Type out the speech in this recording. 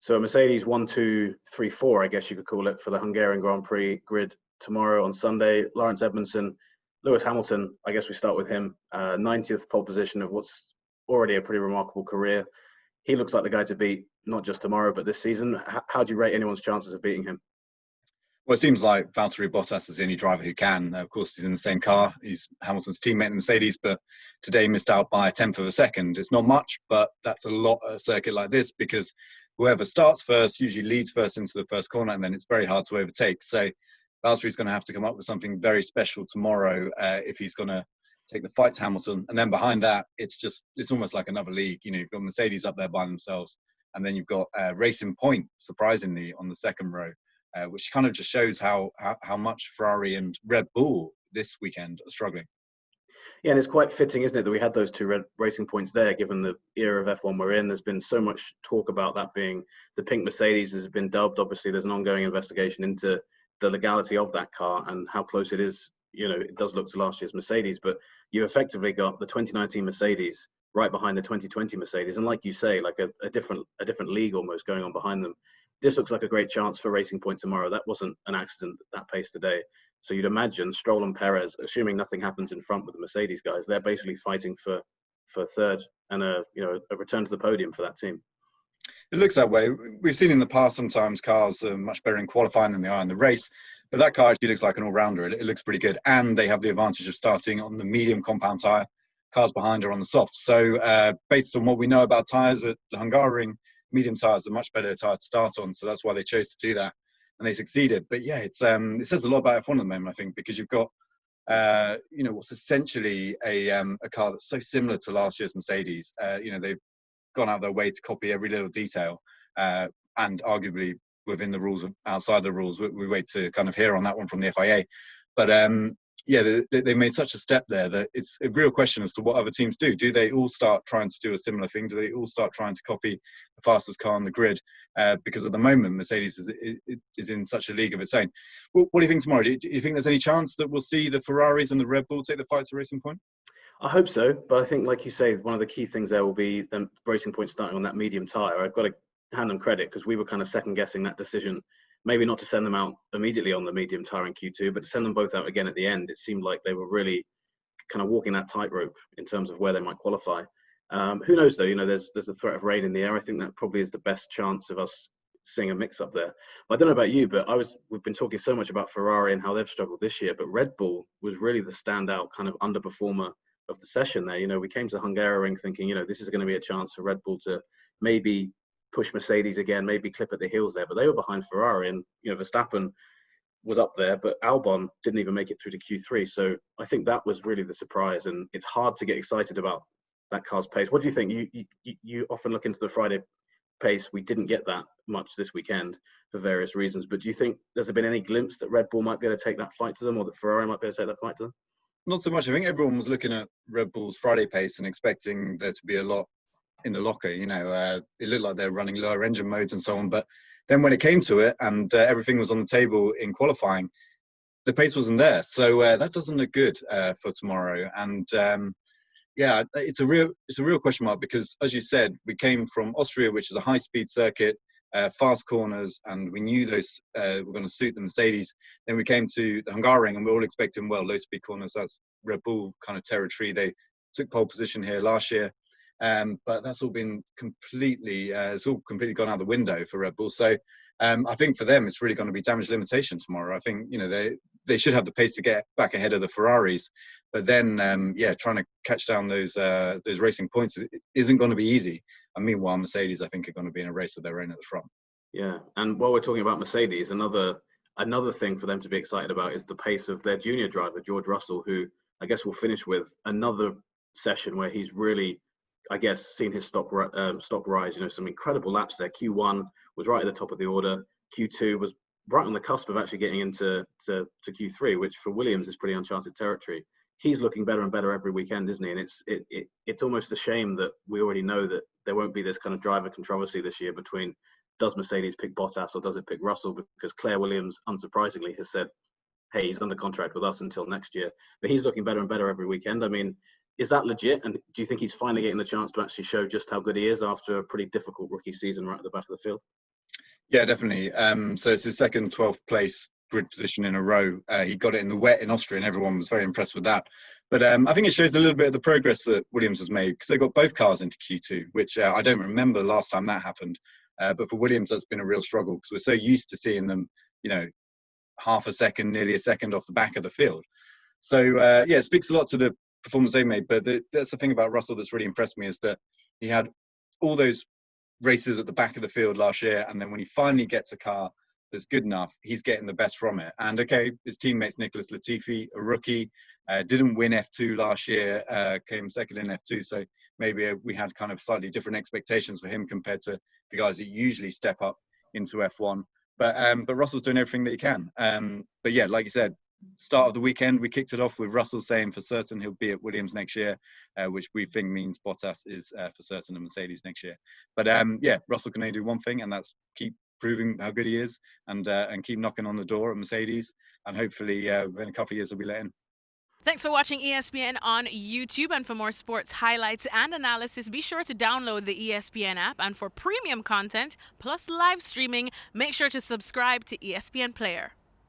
So Mercedes 1, 2, 3, 4, I guess you could call it, for the Hungarian Grand Prix grid tomorrow on Sunday. Laurence, Edmondson, Lewis Hamilton, I guess we start with him. 90th pole position of what's already a pretty remarkable career. He looks like the guy to beat, not just tomorrow, but this season. How do you rate anyone's chances of beating him? Well, it seems like Valtteri Bottas is the only driver who can. Of course, he's in the same car. He's Hamilton's teammate in Mercedes, but today missed out by a tenth of a second. It's not much, but that's a lot at a circuit like this, because whoever starts first usually leads first into the first corner, and then it's very hard to overtake. So Valtteri's going to have to come up with something very special tomorrow if he's going to take the fight to Hamilton. And then behind that, it's almost like another league. You know, you've got Mercedes up there by themselves, and then you've got Racing Point, surprisingly, on the second row. Which kind of just shows how much Ferrari and Red Bull this weekend are struggling. Yeah, and it's quite fitting, isn't it, that we had those two racing points there, given the era of F1 we're in. There's been so much talk about that being the pink Mercedes has been dubbed. Obviously, there's an ongoing investigation into the legality of that car and how close it is. You know, it does look to last year's Mercedes, but you effectively got the 2019 Mercedes right behind the 2020 Mercedes. And like you say, like a different league almost going on behind them. This looks like a great chance for Racing Point tomorrow. That wasn't an accident, that pace today. So you'd imagine Stroll and Perez, assuming nothing happens in front with the Mercedes guys, they're basically fighting for third and a return to the podium for that team. It looks that way. We've seen in the past sometimes cars are much better in qualifying than they are in the race, but that car actually looks like an all-rounder. It looks pretty good, and they have the advantage of starting on the medium compound tyre. Cars behind are on the soft. So based on what we know about tyres at the Hungaroring, medium tyres are much better tyre to start on, so that's why they chose to do that, and they succeeded. But yeah, it says a lot about F1 at the moment, I think, because you've got what's essentially a car that's so similar to last year's Mercedes. They've gone out of their way to copy every little detail, and arguably within the rules, outside the rules. We wait to kind of hear on that one from the FIA, but they made such a step there that it's a real question as to what other teams do. Do they all start trying to do a similar thing? Do they all start trying to copy the fastest car on the grid? Because at the moment, Mercedes is in such a league of its own. What do you think tomorrow? Do you think there's any chance that we'll see the Ferraris and the Red Bull take the fight to Racing Point? I hope so, but I think, like you say, one of the key things there will be the Racing Point starting on that medium tyre. I've got to hand them credit, because we were kind of second-guessing that decision. Maybe not to send them out immediately on the medium tyre in Q2, but to send them both out again at the end. It seemed like they were really kind of walking that tightrope in terms of where they might qualify. Who knows, though? You know, there's a threat of rain in the air. I think that probably is the best chance of us seeing a mix-up there. But I don't know about you, but we've been talking so much about Ferrari and how they've struggled this year, but Red Bull was really the standout kind of underperformer of the session there. You know, we came to Hungaroring thinking, this is going to be a chance for Red Bull to maybe push Mercedes again, maybe clip at the heels there, but they were behind Ferrari, and Verstappen was up there, but Albon didn't even make it through to Q3. So I think that was really the surprise, and it's hard to get excited about that car's pace. What do you think? You often look into the Friday pace. We didn't get that much this weekend for various reasons, but do you think there's been any glimpse that Red Bull might be able to take that fight to them, or that Ferrari might be able to take that fight to them? Not so much. I think everyone was looking at Red Bull's Friday pace and expecting there to be a lot in the locker. It looked like they were running lower engine modes and so on, but then when it came to it and everything was on the table in qualifying, the pace wasn't there. So that doesn't look good for tomorrow. And it's a real question mark, because, as you said, we came from Austria, which is a high-speed circuit, fast corners, and we knew those were going to suit the Mercedes. Then we came to the Hungaroring, and we're all expecting, low-speed corners. That's Red Bull kind of territory. They took pole position here last year. But that's all been completely gone out the window for Red Bull. So I think for them, it's really going to be damage limitation tomorrow. I think, they should have the pace to get back ahead of the Ferraris, but then, trying to catch down those racing points isn't going to be easy. And meanwhile, Mercedes, I think, are going to be in a race of their own at the front. Yeah. And while we're talking about Mercedes, another thing for them to be excited about is the pace of their junior driver, George Russell, who I guess will finish with another session where he's really, I guess, seen his stock rise. Some incredible laps there. Q1 was right at the top of the order. Q2 was right on the cusp of actually getting into Q3, which for Williams is pretty uncharted territory. He's looking better and better every weekend, isn't he? And it's almost a shame that we already know that there won't be this kind of driver controversy this year between, does Mercedes pick Bottas or does it pick Russell? Because Claire Williams, unsurprisingly, has said, hey, he's under contract with us until next year. But he's looking better and better every weekend. I mean, is that legit? And do you think he's finally getting the chance to actually show just how good he is after a pretty difficult rookie season right at the back of the field? Yeah, definitely. So it's his second 12th place grid position in a row. He got it in the wet in Austria, and everyone was very impressed with that. But I think it shows a little bit of the progress that Williams has made, because they got both cars into Q2, which I don't remember the last time that happened. But for Williams, that's been a real struggle, because we're so used to seeing them, half a second, nearly a second off the back of the field. So yeah, it speaks a lot to the performance they made. But that's the thing about Russell that's really impressed me, is that he had all those races at the back of the field last year, and then when he finally gets a car that's good enough, he's getting the best from it. And okay, his teammates Nicholas Latifi, a rookie, didn't win F2 last year, came second in F2, so maybe we had kind of slightly different expectations for him compared to the guys that usually step up into F1. But Russell's doing everything that he can. But yeah, like you said, start of the weekend, we kicked it off with Russell saying for certain he'll be at Williams next year, which we think means Bottas is for certain at Mercedes next year. But yeah, Russell can only do one thing, and that's keep proving how good he is, and keep knocking on the door at Mercedes, and hopefully in a couple of years he'll be let in. Thanks for watching ESPN on YouTube, and for more sports highlights and analysis, be sure to download the ESPN app, and for premium content plus live streaming, make sure to subscribe to ESPN Player.